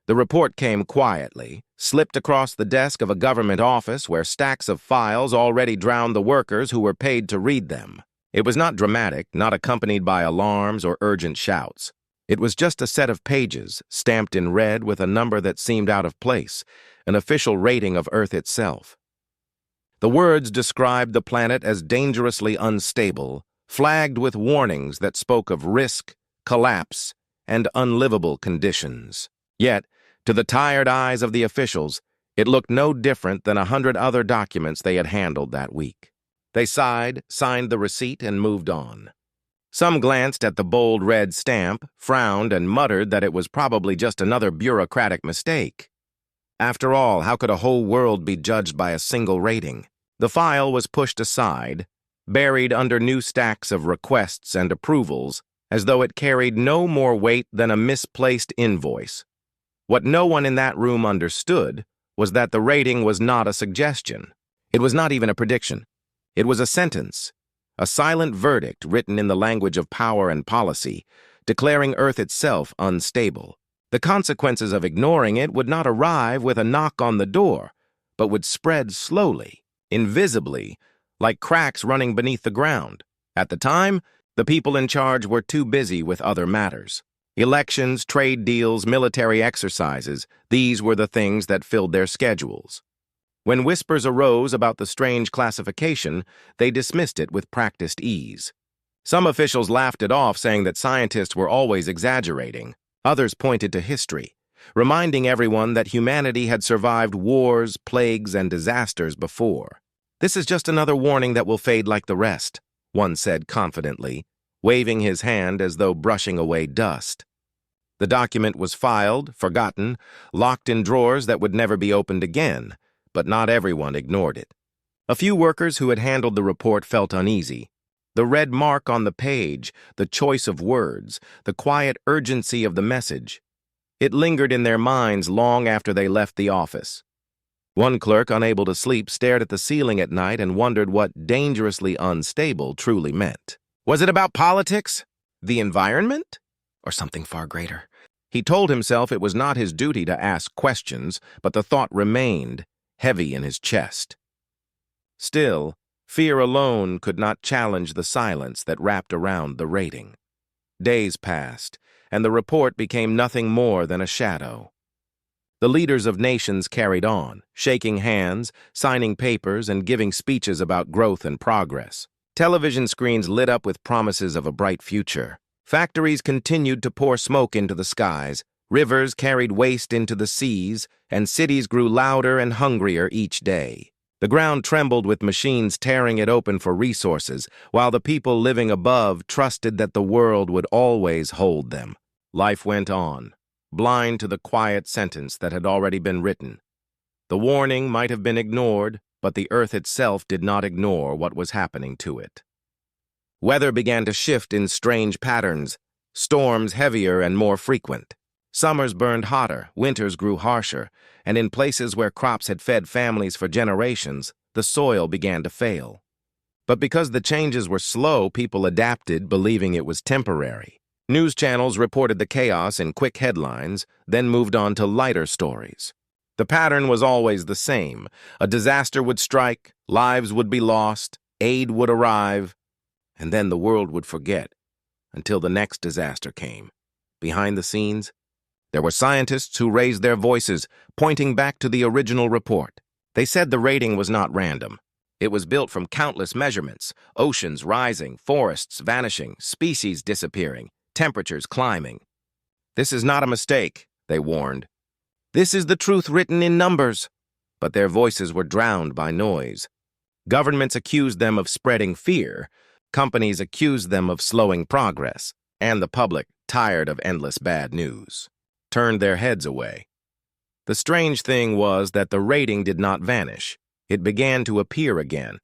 The report came quietly, slipped across the desk of a government office where stacks of files already drowned the workers who were paid to read them. It was not dramatic, not accompanied by alarms or urgent shouts. It was just a set of pages, stamped in red with a number that seemed out of place, an official rating of Earth itself. The words described the planet as dangerously unstable, flagged with warnings that spoke of risk, collapse, and unlivable conditions. Yet, to the tired eyes of the officials, it looked no different than 100 other documents they had handled that week. They sighed, signed the receipt, and moved on. Some glanced at the bold red stamp, frowned, and muttered that it was probably just another bureaucratic mistake. After all, how could a whole world be judged by a single rating? The file was pushed aside, buried under new stacks of requests and approvals, as though it carried no more weight than a misplaced invoice. What no one in that room understood was that the rating was not a suggestion. It was not even a prediction. It was a sentence, a silent verdict written in the language of power and policy, declaring Earth itself unstable. The consequences of ignoring it would not arrive with a knock on the door, but would spread slowly, invisibly, like cracks running beneath the ground. At the time, the people in charge were too busy with other matters. Elections, trade deals, military exercises, these were the things that filled their schedules. When whispers arose about the strange classification, they dismissed it with practiced ease. Some officials laughed it off, saying that scientists were always exaggerating. Others pointed to history, reminding everyone that humanity had survived wars, plagues, and disasters before. "This is just another warning that will fade like the rest," one said confidently, waving his hand as though brushing away dust. The document was filed, forgotten, locked in drawers that would never be opened again, but not everyone ignored it. A few workers who had handled the report felt uneasy. The red mark on the page, the choice of words, the quiet urgency of the message. It lingered in their minds long after they left the office. One clerk, unable to sleep, stared at the ceiling at night and wondered what dangerously unstable truly meant. Was it about politics? The environment? Or something far greater? He told himself it was not his duty to ask questions, but the thought remained, heavy in his chest. Still, fear alone could not challenge the silence that wrapped around the rating. Days passed, and the report became nothing more than a shadow. The leaders of nations carried on, shaking hands, signing papers, and giving speeches about growth and progress. Television screens lit up with promises of a bright future. Factories continued to pour smoke into the skies, rivers carried waste into the seas, and cities grew louder and hungrier each day. The ground trembled with machines tearing it open for resources, while the people living above trusted that the world would always hold them. Life went on, blind to the quiet sentence that had already been written. The warning might have been ignored, but the Earth itself did not ignore what was happening to it. Weather began to shift in strange patterns, storms heavier and more frequent. Summers burned hotter, winters grew harsher, and in places where crops had fed families for generations, the soil began to fail. But because the changes were slow, people adapted, believing it was temporary. News channels reported the chaos in quick headlines, then moved on to lighter stories. The pattern was always the same. A disaster would strike, lives would be lost, aid would arrive, and then the world would forget until the next disaster came. Behind the scenes, there were scientists who raised their voices, pointing back to the original report. They said the rating was not random. It was built from countless measurements: oceans rising, forests vanishing, species disappearing, temperatures climbing. "This is not a mistake," they warned. "This is the truth written in numbers." But their voices were drowned by noise. Governments accused them of spreading fear, companies accused them of slowing progress, and the public, tired of endless bad news, turned their heads away. The strange thing was that the rating did not vanish. It began to appear again,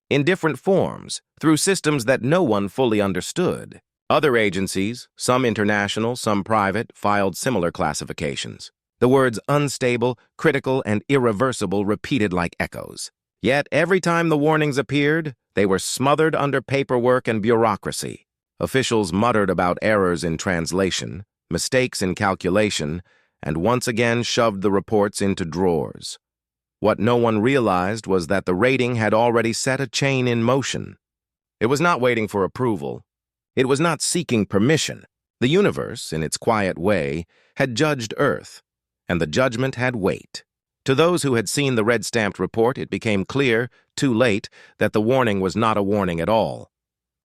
in different forms, through systems that no one fully understood. Other agencies, some international, some private, filed similar classifications. The words unstable, critical, and irreversible repeated like echoes. Yet every time the warnings appeared, they were smothered under paperwork and bureaucracy. Officials muttered about errors in translation, mistakes in calculation, and once again shoved the reports into drawers. What no one realized was that the rating had already set a chain in motion. It was not waiting for approval. It was not seeking permission. The universe, in its quiet way, had judged Earth, and the judgment had weight. To those who had seen the red-stamped report, it became clear, too late, that the warning was not a warning at all.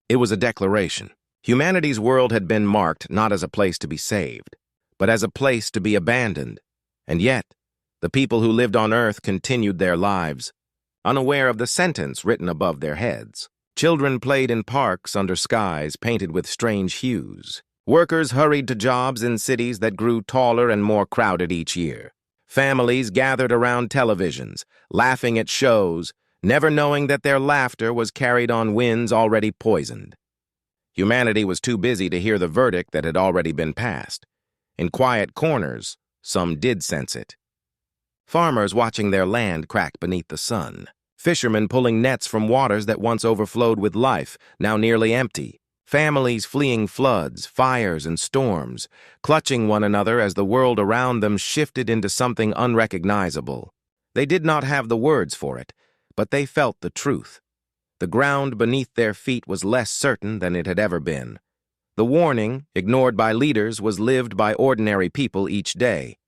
It was a declaration. Humanity's world had been marked not as a place to be saved, but as a place to be abandoned. And yet, the people who lived on Earth continued their lives, unaware of the sentence written above their heads. Children played in parks under skies painted with strange hues. Workers hurried to jobs in cities that grew taller and more crowded each year. Families gathered around televisions, laughing at shows, never knowing that their laughter was carried on winds already poisoned. Humanity was too busy to hear the verdict that had already been passed. In quiet corners, some did sense it. Farmers watching their land crack beneath the sun. Fishermen pulling nets from waters that once overflowed with life, now nearly empty. Families fleeing floods, fires, and storms, clutching one another as the world around them shifted into something unrecognizable. They did not have the words for it, but they felt the truth. The ground beneath their feet was less certain than it had ever been. The warning, ignored by leaders, was lived by ordinary people each day.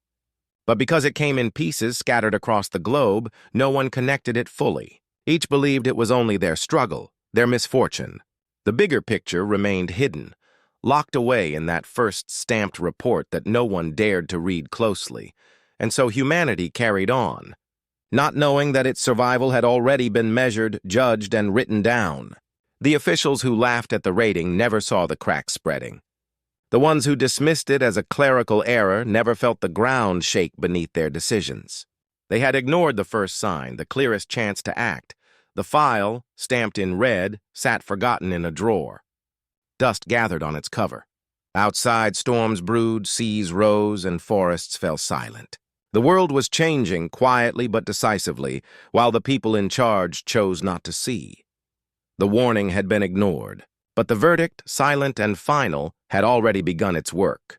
But because it came in pieces scattered across the globe, no one connected it fully. Each believed it was only their struggle, their misfortune. The bigger picture remained hidden, locked away in that first stamped report that no one dared to read closely, and so humanity carried on, not knowing that its survival had already been measured, judged, and written down. The officials who laughed at the rating never saw the cracks spreading. The ones who dismissed it as a clerical error never felt the ground shake beneath their decisions. They had ignored the first sign, the clearest chance to act. The file, stamped in red, sat forgotten in a drawer. Dust gathered on its cover. Outside, storms brewed, seas rose, and forests fell silent. The world was changing quietly but decisively, while the people in charge chose not to see. The warning had been ignored, but the verdict, silent and final, had already begun its work.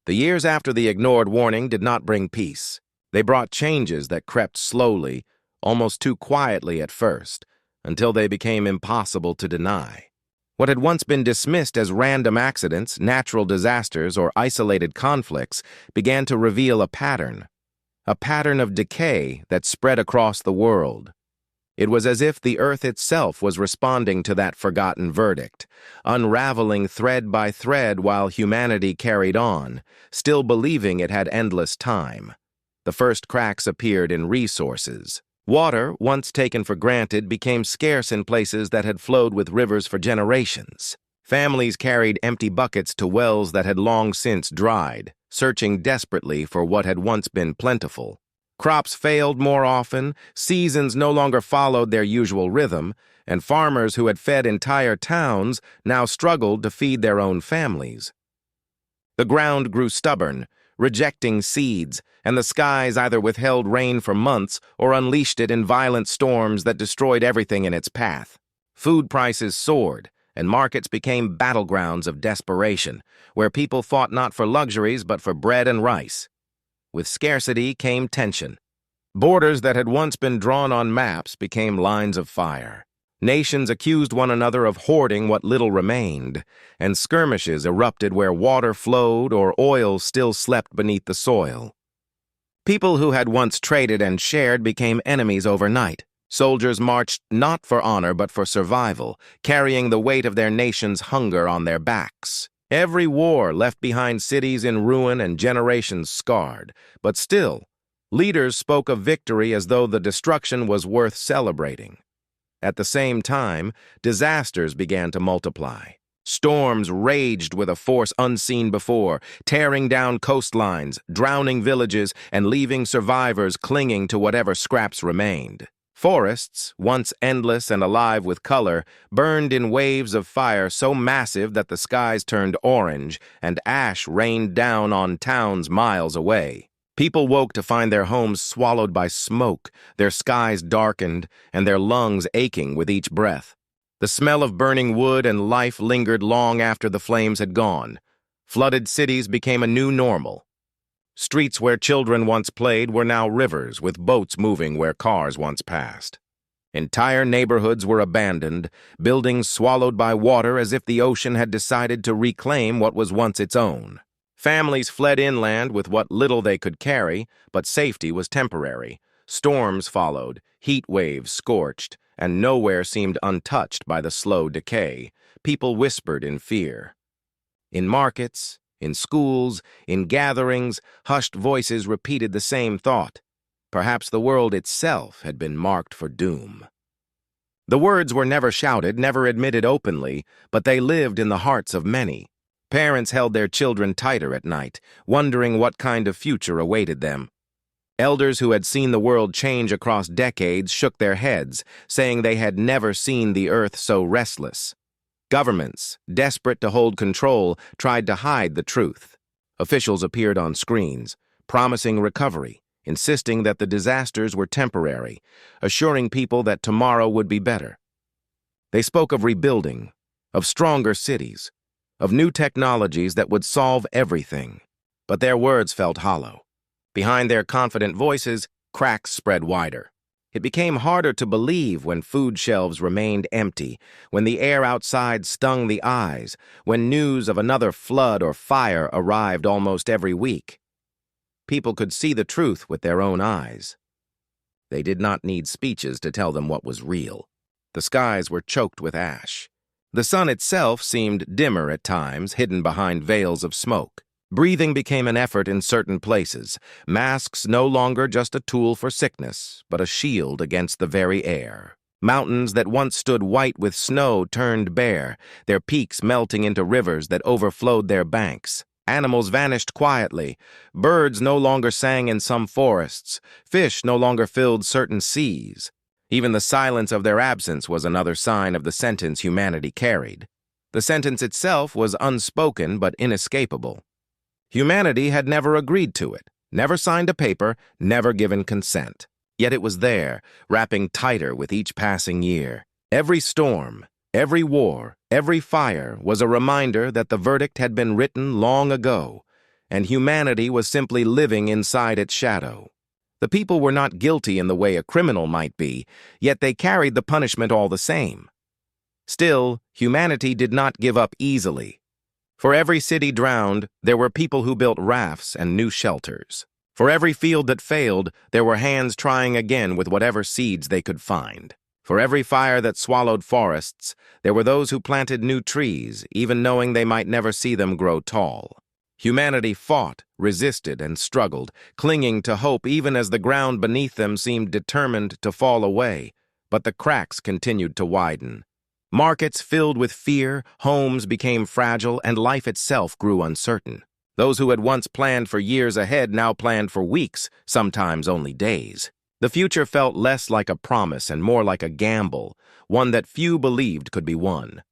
The years after the ignored warning did not bring peace. They brought changes that crept slowly, almost too quietly at first, until they became impossible to deny. What had once been dismissed as random accidents, natural disasters, or isolated conflicts began to reveal a pattern of decay that spread across the world. It was as if the earth itself was responding to that forgotten verdict, unraveling thread by thread while humanity carried on, still believing it had endless time. The first cracks appeared in resources. Water, once taken for granted, became scarce in places that had flowed with rivers for generations. Families carried empty buckets to wells that had long since dried, searching desperately for what had once been plentiful. Crops failed more often, seasons no longer followed their usual rhythm, and farmers who had fed entire towns now struggled to feed their own families. The ground grew stubborn, rejecting seeds, and the skies either withheld rain for months or unleashed it in violent storms that destroyed everything in its path. Food prices soared, and markets became battlegrounds of desperation, where people fought not for luxuries but for bread and rice. With scarcity came tension. Borders that had once been drawn on maps became lines of fire. Nations accused one another of hoarding what little remained, and skirmishes erupted where water flowed or oil still slept beneath the soil. People who had once traded and shared became enemies overnight. Soldiers marched not for honor but for survival, carrying the weight of their nation's hunger on their backs. Every war left behind cities in ruin and generations scarred, but still, leaders spoke of victory as though the destruction was worth celebrating. At the same time, disasters began to multiply. Storms raged with a force unseen before, tearing down coastlines, drowning villages, and leaving survivors clinging to whatever scraps remained. Forests, once endless and alive with color, burned in waves of fire so massive that the skies turned orange and ash rained down on towns miles away. People woke to find their homes swallowed by smoke, their skies darkened, and their lungs aching with each breath. The smell of burning wood and life lingered long after the flames had gone. Flooded cities became a new normal. Streets where children once played were now rivers, with boats moving where cars once passed. Entire neighborhoods were abandoned, buildings swallowed by water as if the ocean had decided to reclaim what was once its own. Families fled inland with what little they could carry, but safety was temporary. Storms followed, heat waves scorched, and nowhere seemed untouched by the slow decay. People whispered in fear. In markets, in schools, in gatherings, hushed voices repeated the same thought. Perhaps the world itself had been marked for doom. The words were never shouted, never admitted openly, but they lived in the hearts of many. Parents held their children tighter at night, wondering what kind of future awaited them. Elders who had seen the world change across decades shook their heads, saying they had never seen the earth so restless. Governments, desperate to hold control, tried to hide the truth. Officials appeared on screens, promising recovery, insisting that the disasters were temporary, assuring people that tomorrow would be better. They spoke of rebuilding, of stronger cities, of new technologies that would solve everything. But their words felt hollow. Behind their confident voices, cracks spread wider. It became harder to believe when food shelves remained empty, when the air outside stung the eyes, when news of another flood or fire arrived almost every week. People could see the truth with their own eyes. They did not need speeches to tell them what was real. The skies were choked with ash. The sun itself seemed dimmer at times, hidden behind veils of smoke. Breathing became an effort in certain places, masks no longer just a tool for sickness, but a shield against the very air. Mountains that once stood white with snow turned bare, their peaks melting into rivers that overflowed their banks. Animals vanished quietly. Birds no longer sang in some forests. Fish no longer filled certain seas. Even the silence of their absence was another sign of the sentence humanity carried. The sentence itself was unspoken but inescapable. Humanity had never agreed to it, never signed a paper, never given consent. Yet it was there, wrapping tighter with each passing year. Every storm, every war, every fire was a reminder that the verdict had been written long ago, and humanity was simply living inside its shadow. The people were not guilty in the way a criminal might be, yet they carried the punishment all the same. Still, humanity did not give up easily. For every city drowned, there were people who built rafts and new shelters. For every field that failed, there were hands trying again with whatever seeds they could find. For every fire that swallowed forests, there were those who planted new trees, even knowing they might never see them grow tall. Humanity fought, resisted, and struggled, clinging to hope even as the ground beneath them seemed determined to fall away. But the cracks continued to widen. Markets filled with fear, homes became fragile, and life itself grew uncertain. Those who had once planned for years ahead now planned for weeks, sometimes only days. The future felt less like a promise and more like a gamble, one that few believed could be won.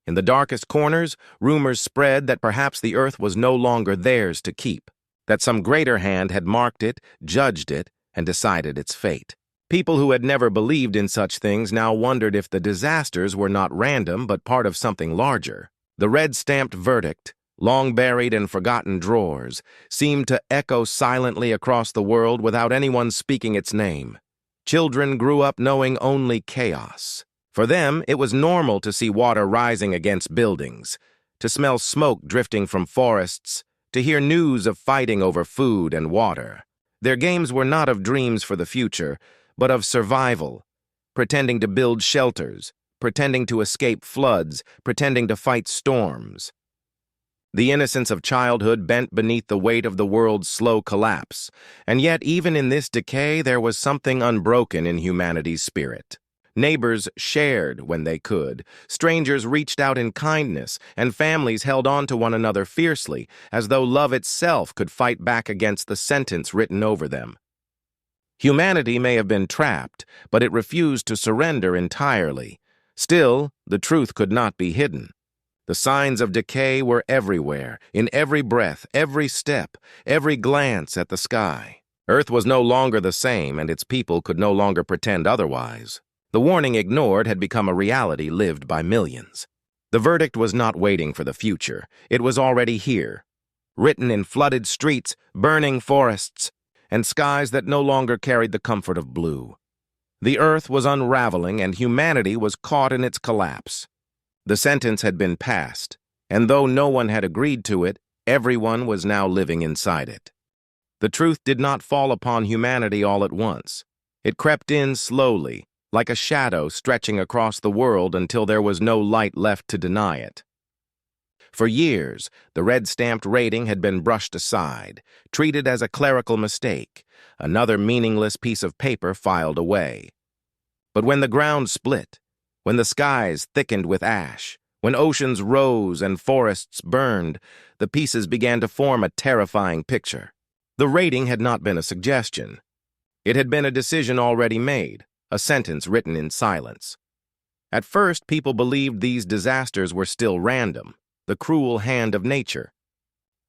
In the darkest corners, rumors spread that perhaps the earth was no longer theirs to keep, that some greater hand had marked it, judged it, and decided its fate. People who had never believed in such things now wondered if the disasters were not random but part of something larger. The red-stamped verdict, long buried in forgotten drawers, seemed to echo silently across the world without anyone speaking its name. Children grew up knowing only chaos. For them, it was normal to see water rising against buildings, to smell smoke drifting from forests, to hear news of fighting over food and water. Their games were not of dreams for the future, but of survival, pretending to build shelters, pretending to escape floods, pretending to fight storms. The innocence of childhood bent beneath the weight of the world's slow collapse, and yet even in this decay there was something unbroken in humanity's spirit. Neighbors shared when they could, strangers reached out in kindness, and families held on to one another fiercely, as though love itself could fight back against the sentence written over them. Humanity may have been trapped, but it refused to surrender entirely. Still, the truth could not be hidden. The signs of decay were everywhere, in every breath, every step, every glance at the sky. Earth was no longer the same, and its people could no longer pretend otherwise. The warning ignored had become a reality lived by millions. The verdict was not waiting for the future. It was already here. written in flooded streets, burning forests, and skies that no longer carried the comfort of blue. The earth was unraveling and humanity was caught in its collapse. The sentence had been passed, and though no one had agreed to it, everyone was now living inside it. The truth did not fall upon humanity all at once. It crept in slowly, like a shadow stretching across the world until there was no light left to deny it. For years, the red-stamped rating had been brushed aside, treated as a clerical mistake, another meaningless piece of paper filed away. But when the ground split, when the skies thickened with ash, when oceans rose and forests burned, the pieces began to form a terrifying picture. The rating had not been a suggestion. It had been a decision already made, a sentence written in silence. At first, people believed these disasters were still random, the cruel hand of nature.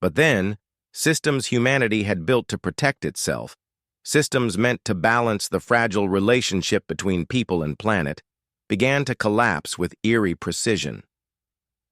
But then, systems humanity had built to protect itself, systems meant to balance the fragile relationship between people and planet, began to collapse with eerie precision.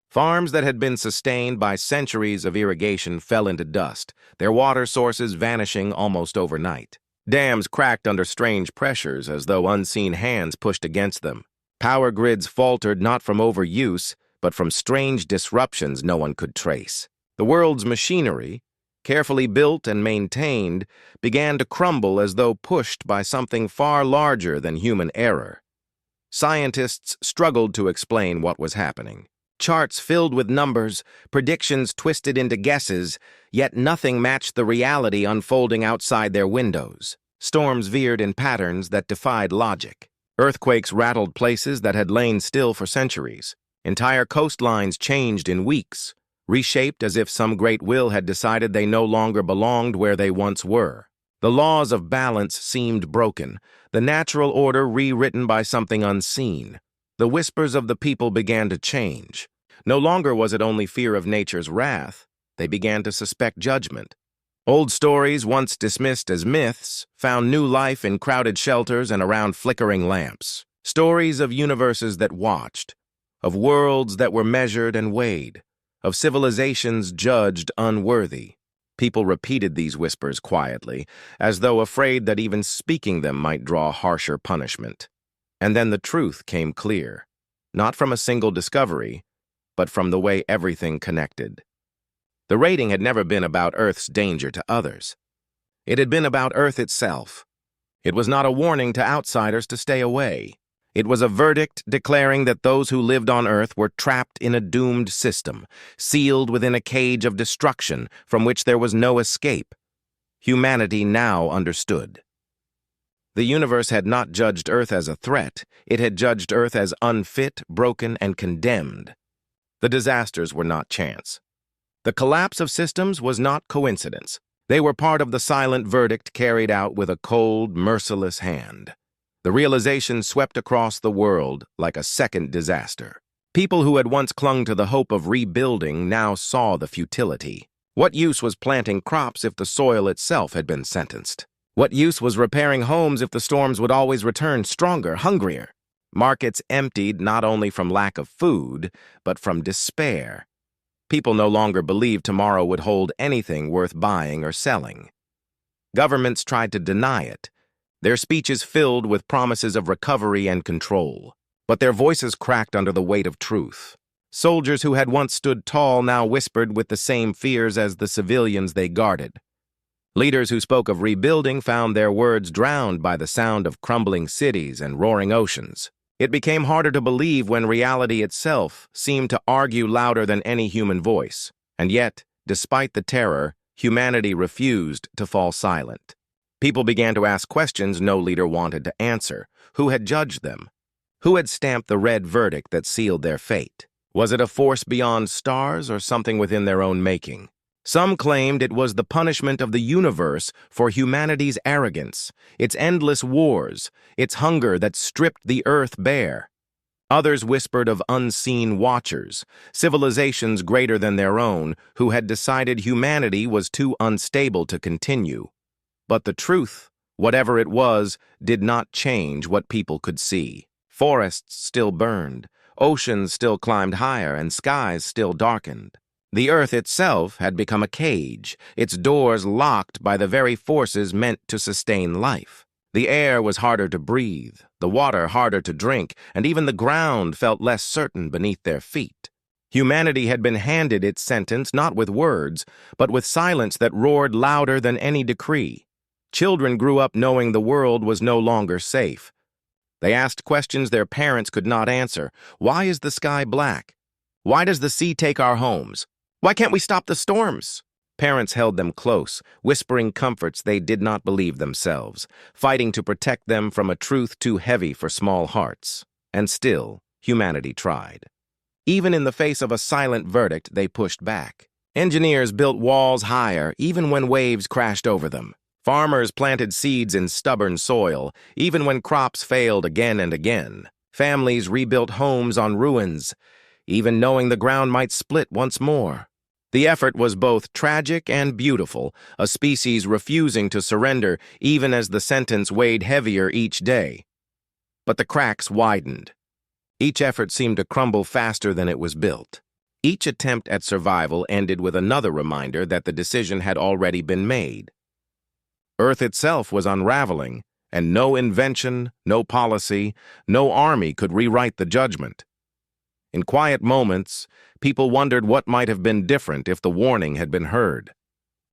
Farms that had been sustained by centuries of irrigation fell into dust, their water sources vanishing almost overnight. Dams cracked under strange pressures as though unseen hands pushed against them. Power grids faltered not from overuse, but from strange disruptions no one could trace. The world's machinery, carefully built and maintained, began to crumble as though pushed by something far larger than human error. Scientists struggled to explain what was happening. Charts filled with numbers, predictions twisted into guesses, yet nothing matched the reality unfolding outside their windows. Storms veered in patterns that defied logic. Earthquakes rattled places that had lain still for centuries. Entire coastlines changed in weeks, reshaped as if some great will had decided they no longer belonged where they once were. The laws of balance seemed broken, the natural order rewritten by something unseen. The whispers of the people began to change. No longer was it only fear of nature's wrath. They began to suspect judgment. Old stories, once dismissed as myths, found new life in crowded shelters and around flickering lamps. Stories of universes that watched, of worlds that were measured and weighed, of civilizations judged unworthy. People repeated these whispers quietly, as though afraid that even speaking them might draw harsher punishment. And then the truth came clear, not from a single discovery, but from the way everything connected. The rating had never been about Earth's danger to others. It had been about Earth itself. It was not a warning to outsiders to stay away. It was a verdict declaring that those who lived on Earth were trapped in a doomed system, sealed within a cage of destruction from which there was no escape. Humanity now understood. The universe had not judged Earth as a threat. It had judged Earth as unfit, broken, and condemned. The disasters were not chance. The collapse of systems was not coincidence. They were part of the silent verdict carried out with a cold, merciless hand. The realization swept across the world like a second disaster. People who had once clung to the hope of rebuilding now saw the futility. What use was planting crops if the soil itself had been sentenced? What use was repairing homes if the storms would always return stronger, hungrier? Markets emptied not only from lack of food, but from despair. People no longer believed tomorrow would hold anything worth buying or selling. Governments tried to deny it, their speeches filled with promises of recovery and control. But their voices cracked under the weight of truth. Soldiers who had once stood tall now whispered with the same fears as the civilians they guarded. Leaders who spoke of rebuilding found their words drowned by the sound of crumbling cities and roaring oceans. It became harder to believe when reality itself seemed to argue louder than any human voice. And yet, despite the terror, humanity refused to fall silent. People began to ask questions no leader wanted to answer. Who had judged them? Who had stamped the red verdict that sealed their fate? Was it a force beyond stars or something within their own making? Some claimed it was the punishment of the universe for humanity's arrogance, its endless wars, its hunger that stripped the earth bare. Others whispered of unseen watchers, civilizations greater than their own, who had decided humanity was too unstable to continue. But the truth, whatever it was, did not change what people could see. Forests still burned, oceans still climbed higher, and skies still darkened. The earth itself had become a cage, its doors locked by the very forces meant to sustain life. The air was harder to breathe, the water harder to drink, and even the ground felt less certain beneath their feet. Humanity had been handed its sentence not with words, but with silence that roared louder than any decree. Children grew up knowing the world was no longer safe. They asked questions their parents could not answer. Why is the sky black? Why does the sea take our homes? Why can't we stop the storms? Parents held them close, whispering comforts they did not believe themselves, fighting to protect them from a truth too heavy for small hearts. And still, humanity tried. Even in the face of a silent verdict, they pushed back. Engineers built walls higher, even when waves crashed over them. Farmers planted seeds in stubborn soil, even when crops failed again and again. Families rebuilt homes on ruins, even knowing the ground might split once more. The effort was both tragic and beautiful, a species refusing to surrender even as the sentence weighed heavier each day. But the cracks widened. Each effort seemed to crumble faster than it was built. Each attempt at survival ended with another reminder that the decision had already been made. Earth itself was unraveling, and no invention, no policy, no army could rewrite the judgment. In quiet moments, people wondered what might have been different if the warning had been heard.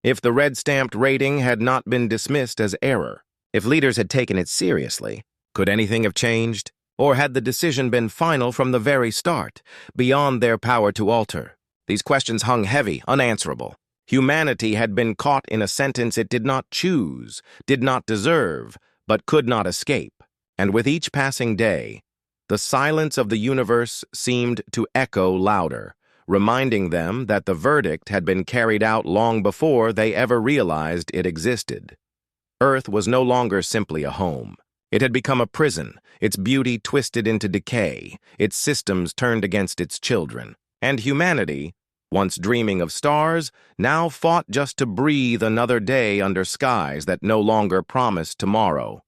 If the red-stamped rating had not been dismissed as error. If leaders had taken it seriously, could anything have changed? Or had the decision been final from the very start, beyond their power to alter? These questions hung heavy, unanswerable. Humanity had been caught in a sentence it did not choose, did not deserve, but could not escape. And with each passing day, the silence of the universe seemed to echo louder, reminding them that the verdict had been carried out long before they ever realized it existed. Earth was no longer simply a home. It had become a prison, its beauty twisted into decay, its systems turned against its children. And humanity, once dreaming of stars, now fought just to breathe another day under skies that no longer promised tomorrow.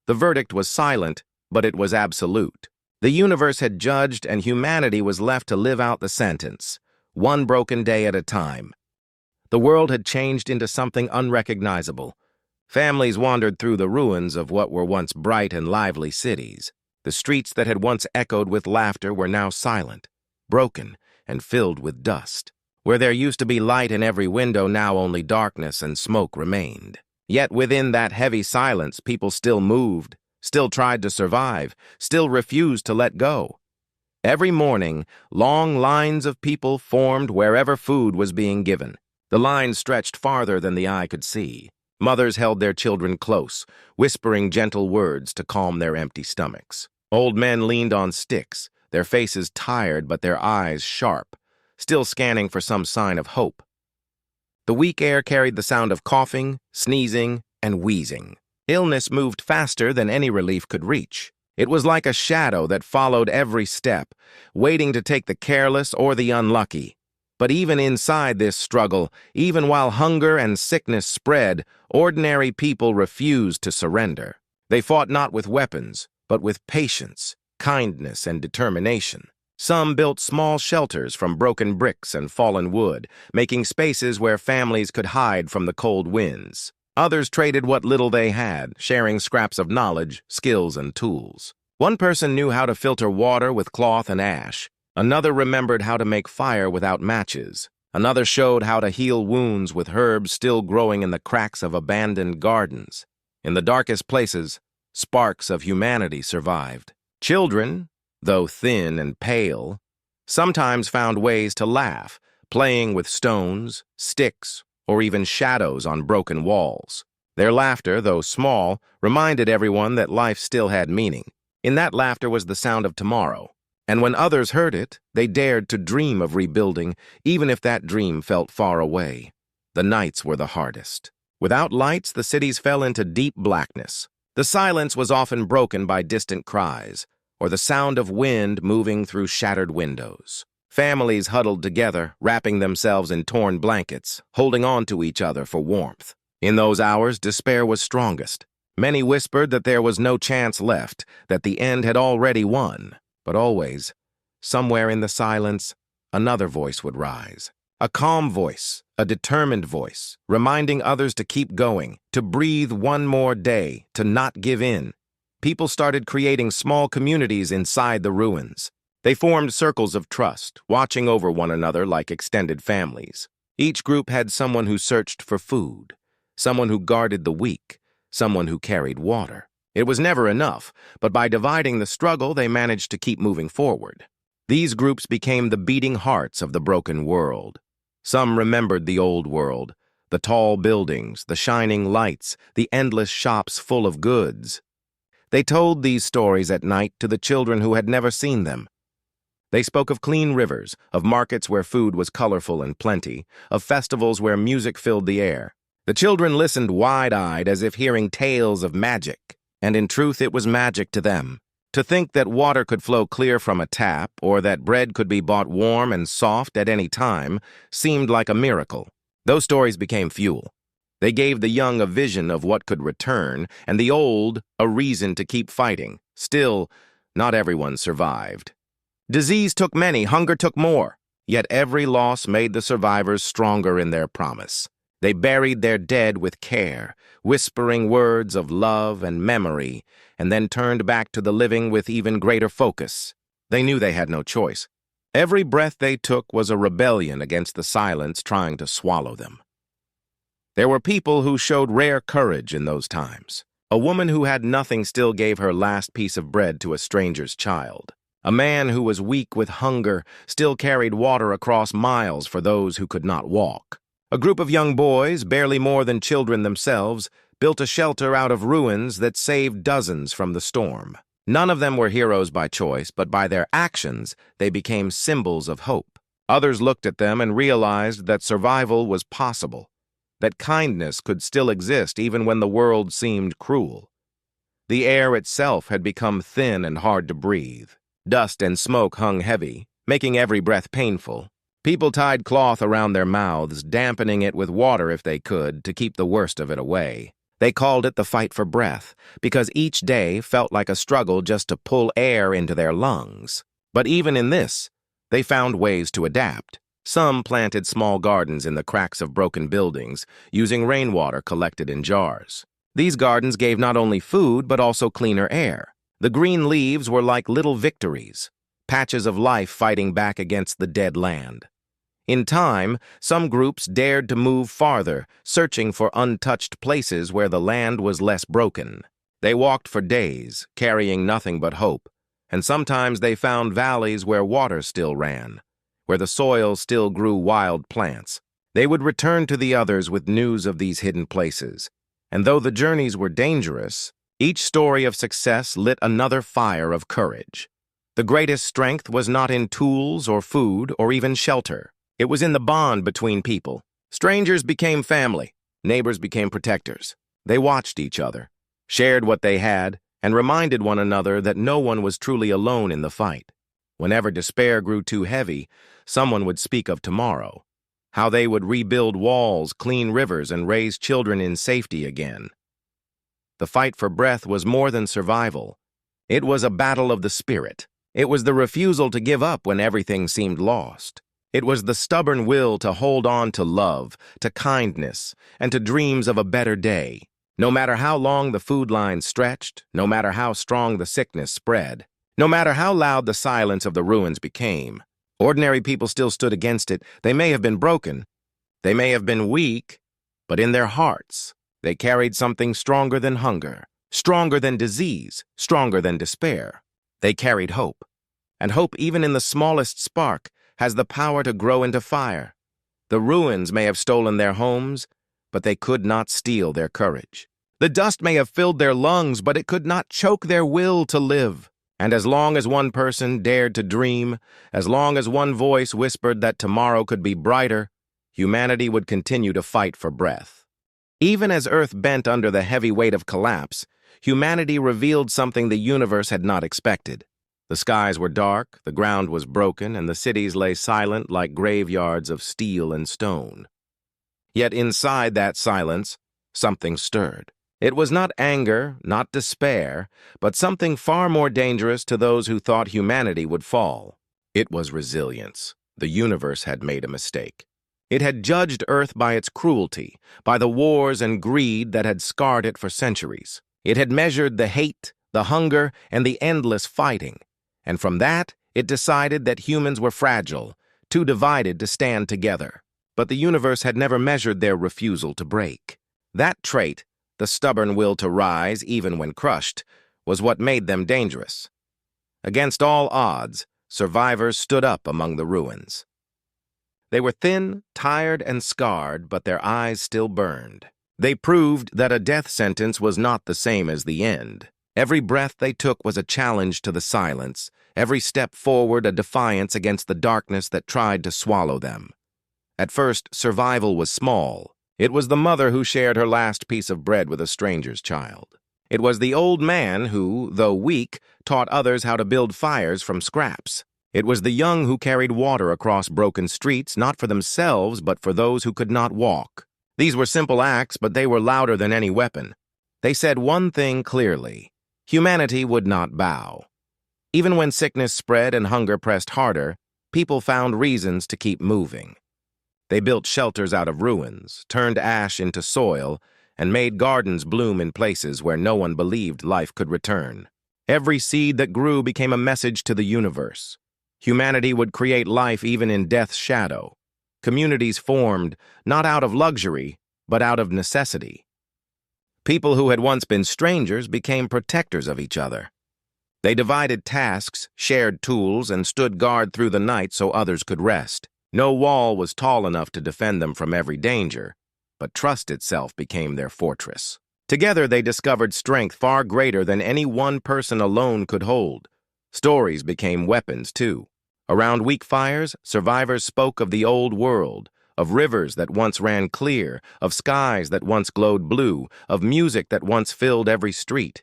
The verdict was silent, but it was absolute. The universe had judged, and humanity was left to live out the sentence, one broken day at a time. The world had changed into something unrecognizable. Families wandered through the ruins of what were once bright and lively cities. The streets that had once echoed with laughter were now silent, broken, and filled with dust. Where there used to be light in every window, now only darkness and smoke remained. Yet within that heavy silence, people still moved, still tried to survive, still refused to let go. Every morning, long lines of people formed wherever food was being given. The lines stretched farther than the eye could see. Mothers held their children close, whispering gentle words to calm their empty stomachs. Old men leaned on sticks, their faces tired but their eyes sharp, still scanning for some sign of hope. The weak air carried the sound of coughing, sneezing, and wheezing. Illness moved faster than any relief could reach. It was like a shadow that followed every step, waiting to take the careless or the unlucky. But even inside this struggle, even while hunger and sickness spread, ordinary people refused to surrender. They fought not with weapons, but with patience, kindness, and determination. Some built small shelters from broken bricks and fallen wood, making spaces where families could hide from the cold winds. Others traded what little they had, sharing scraps of knowledge, skills, and tools. One person knew how to filter water with cloth and ash. Another remembered how to make fire without matches. Another showed how to heal wounds with herbs still growing in the cracks of abandoned gardens. In the darkest places, sparks of humanity survived. Children, though thin and pale, sometimes found ways to laugh, playing with stones, sticks, or even shadows on broken walls. Their laughter, though small, reminded everyone that life still had meaning. In that laughter was the sound of tomorrow. And when others heard it, they dared to dream of rebuilding, even if that dream felt far away. The nights were the hardest. Without lights, the cities fell into deep blackness. The silence was often broken by distant cries, or the sound of wind moving through shattered windows. Families huddled together, wrapping themselves in torn blankets, holding on to each other for warmth. In those hours, despair was strongest. Many whispered that there was no chance left, that the end had already won. But always, somewhere in the silence, another voice would rise. A calm voice, a determined voice, reminding others to keep going, to breathe one more day, to not give in. People started creating small communities inside the ruins. They formed circles of trust, watching over one another like extended families. Each group had someone who searched for food, someone who guarded the weak, someone who carried water. It was never enough, but by dividing the struggle, they managed to keep moving forward. These groups became the beating hearts of the broken world. Some remembered the old world, the tall buildings, the shining lights, the endless shops full of goods. They told these stories at night to the children who had never seen them. They spoke of clean rivers, of markets where food was colorful and plenty, of festivals where music filled the air. The children listened wide-eyed as if hearing tales of magic, and in truth it was magic to them. To think that water could flow clear from a tap, or that bread could be bought warm and soft at any time, seemed like a miracle. Those stories became fuel. They gave the young a vision of what could return, and the old a reason to keep fighting. Still, not everyone survived. Disease took many, hunger took more. Yet every loss made the survivors stronger in their promise. They buried their dead with care, whispering words of love and memory, and then turned back to the living with even greater focus. They knew they had no choice. Every breath they took was a rebellion against the silence trying to swallow them. There were people who showed rare courage in those times. A woman who had nothing still gave her last piece of bread to a stranger's child. A man who was weak with hunger still carried water across miles for those who could not walk. A group of young boys, barely more than children themselves, built a shelter out of ruins that saved dozens from the storm. None of them were heroes by choice, but by their actions, they became symbols of hope. Others looked at them and realized that survival was possible, that kindness could still exist even when the world seemed cruel. The air itself had become thin and hard to breathe. Dust and smoke hung heavy, making every breath painful. People tied cloth around their mouths, dampening it with water if they could, to keep the worst of it away. They called it the fight for breath, because each day felt like a struggle just to pull air into their lungs. But even in this, they found ways to adapt. Some planted small gardens in the cracks of broken buildings, using rainwater collected in jars. These gardens gave not only food, but also cleaner air. The green leaves were like little victories, patches of life fighting back against the dead land. In time, some groups dared to move farther, searching for untouched places where the land was less broken. They walked for days, carrying nothing but hope, and sometimes they found valleys where water still ran, where the soil still grew wild plants. They would return to the others with news of these hidden places, and though the journeys were dangerous, each story of success lit another fire of courage. The greatest strength was not in tools or food or even shelter. It was in the bond between people. Strangers became family. Neighbors became protectors. They watched each other, shared what they had, and reminded one another that no one was truly alone in the fight. Whenever despair grew too heavy, someone would speak of tomorrow, how they would rebuild walls, clean rivers, and raise children in safety again. The fight for breath was more than survival. It was a battle of the spirit. It was the refusal to give up when everything seemed lost. It was the stubborn will to hold on to love, to kindness, and to dreams of a better day. No matter how long the food lines stretched, no matter how strong the sickness spread, no matter how loud the silence of the ruins became, ordinary people still stood against it. They may have been broken, they may have been weak, but in their hearts, they carried something stronger than hunger, stronger than disease, stronger than despair. They carried hope. And hope, even in the smallest spark, has the power to grow into fire. The ruins may have stolen their homes, but they could not steal their courage. The dust may have filled their lungs, but it could not choke their will to live. And as long as one person dared to dream, as long as one voice whispered that tomorrow could be brighter, humanity would continue to fight for breath. Even as Earth bent under the heavy weight of collapse, humanity revealed something the universe had not expected. The skies were dark, the ground was broken, and the cities lay silent like graveyards of steel and stone. Yet inside that silence, something stirred. It was not anger, not despair, but something far more dangerous to those who thought humanity would fall. It was resilience. The universe had made a mistake. It had judged Earth by its cruelty, by the wars and greed that had scarred it for centuries. It had measured the hate, the hunger, and the endless fighting. And from that, it decided that humans were fragile, too divided to stand together. But the universe had never measured their refusal to break. That trait, the stubborn will to rise even when crushed, was what made them dangerous. Against all odds, survivors stood up among the ruins. They were thin, tired, and scarred, but their eyes still burned. They proved that a death sentence was not the same as the end. Every breath they took was a challenge to the silence, every step forward a defiance against the darkness that tried to swallow them. At first, survival was small. It was the mother who shared her last piece of bread with a stranger's child. It was the old man who, though weak, taught others how to build fires from scraps. It was the young who carried water across broken streets, not for themselves, but for those who could not walk. These were simple acts, but they were louder than any weapon. They said one thing clearly: humanity would not bow. Even when sickness spread and hunger pressed harder, people found reasons to keep moving. They built shelters out of ruins, turned ash into soil, and made gardens bloom in places where no one believed life could return. Every seed that grew became a message to the universe. Humanity would create life even in death's shadow. Communities formed, not out of luxury, but out of necessity. People who had once been strangers became protectors of each other. They divided tasks, shared tools, and stood guard through the night so others could rest. No wall was tall enough to defend them from every danger, but trust itself became their fortress. Together they discovered strength far greater than any one person alone could hold. Stories became weapons, too. Around weak fires, survivors spoke of the old world, of rivers that once ran clear, of skies that once glowed blue, of music that once filled every street.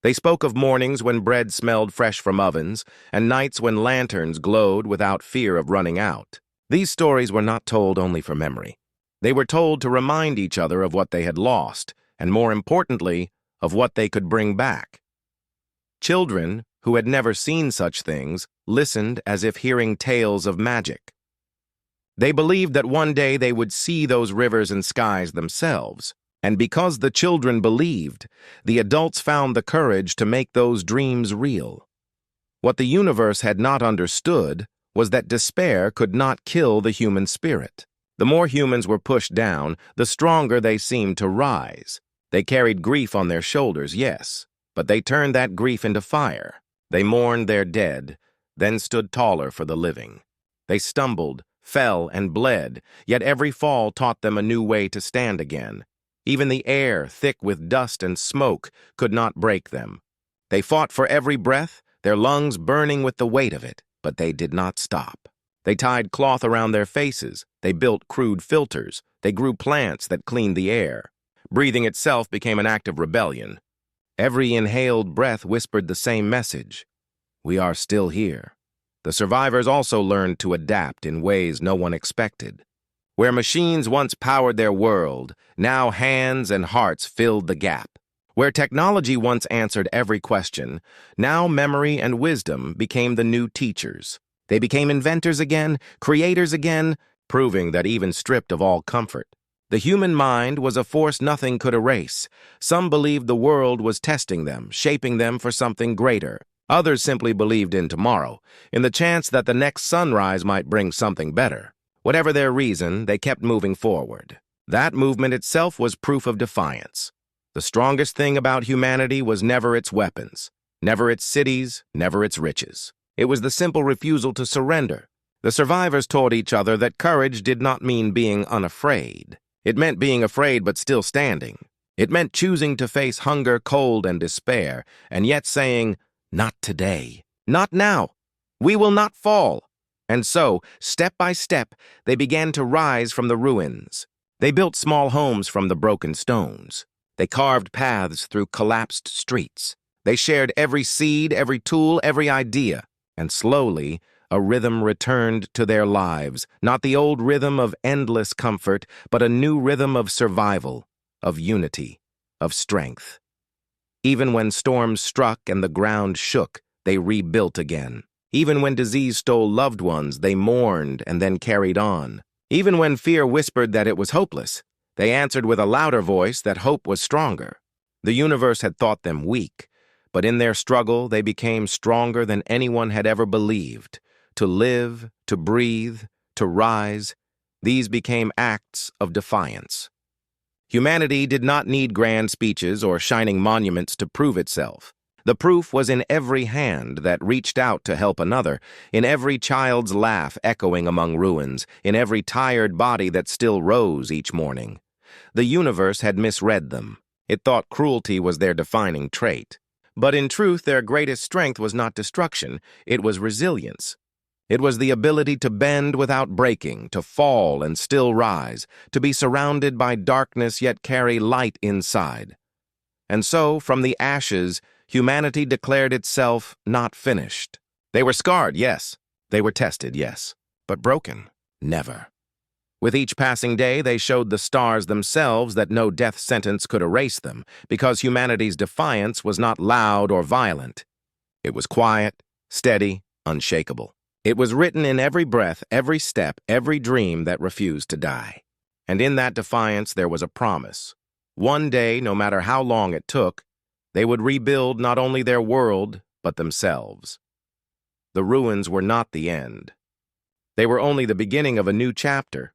They spoke of mornings when bread smelled fresh from ovens, and nights when lanterns glowed without fear of running out. These stories were not told only for memory. They were told to remind each other of what they had lost, and more importantly, of what they could bring back. Children, who had never seen such things, listened as if hearing tales of magic. They believed that one day they would see those rivers and skies themselves, and because the children believed, the adults found the courage to make those dreams real. What the universe had not understood was that despair could not kill the human spirit. The more humans were pushed down, the stronger they seemed to rise. They carried grief on their shoulders, yes, but they turned that grief into fire. They mourned their dead, then stood taller for the living. They stumbled, fell, and bled, yet every fall taught them a new way to stand again. Even the air, thick with dust and smoke, could not break them. They fought for every breath, their lungs burning with the weight of it, but they did not stop. They tied cloth around their faces, they built crude filters, they grew plants that cleaned the air. Breathing itself became an act of rebellion. Every inhaled breath whispered the same message: we are still here. The survivors also learned to adapt in ways no one expected. Where machines once powered their world, now hands and hearts filled the gap. Where technology once answered every question, now memory and wisdom became the new teachers. They became inventors again, creators again, proving that even stripped of all comfort, the human mind was a force nothing could erase. Some believed the world was testing them, shaping them for something greater. Others simply believed in tomorrow, in the chance that the next sunrise might bring something better. Whatever their reason, they kept moving forward. That movement itself was proof of defiance. The strongest thing about humanity was never its weapons, never its cities, never its riches. It was the simple refusal to surrender. The survivors taught each other that courage did not mean being unafraid. It meant being afraid but still standing. It meant choosing to face hunger, cold, and despair, and yet saying, "Not today. Not now. We will not fall." And so, step by step, they began to rise from the ruins. They built small homes from the broken stones. They carved paths through collapsed streets. They shared every seed, every tool, every idea. And slowly, a rhythm returned to their lives, not the old rhythm of endless comfort, but a new rhythm of survival, of unity, of strength. Even when storms struck and the ground shook, they rebuilt again. Even when disease stole loved ones, they mourned and then carried on. Even when fear whispered that it was hopeless, they answered with a louder voice that hope was stronger. The universe had thought them weak, but in their struggle they became stronger than anyone had ever believed. To live, to breathe, to rise, these became acts of defiance. Humanity did not need grand speeches or shining monuments to prove itself. The proof was in every hand that reached out to help another, in every child's laugh echoing among ruins, in every tired body that still rose each morning. The universe had misread them. It thought cruelty was their defining trait. But in truth, their greatest strength was not destruction, it was resilience. It was the ability to bend without breaking, to fall and still rise, to be surrounded by darkness yet carry light inside. And so, from the ashes, humanity declared itself not finished. They were scarred, yes. They were tested, yes. But broken, never. With each passing day, they showed the stars themselves that no death sentence could erase them, because humanity's defiance was not loud or violent. It was quiet, steady, unshakable. It was written in every breath, every step, every dream that refused to die. And in that defiance, there was a promise. One day, no matter how long it took, they would rebuild not only their world, but themselves. The ruins were not the end. They were only the beginning of a new chapter,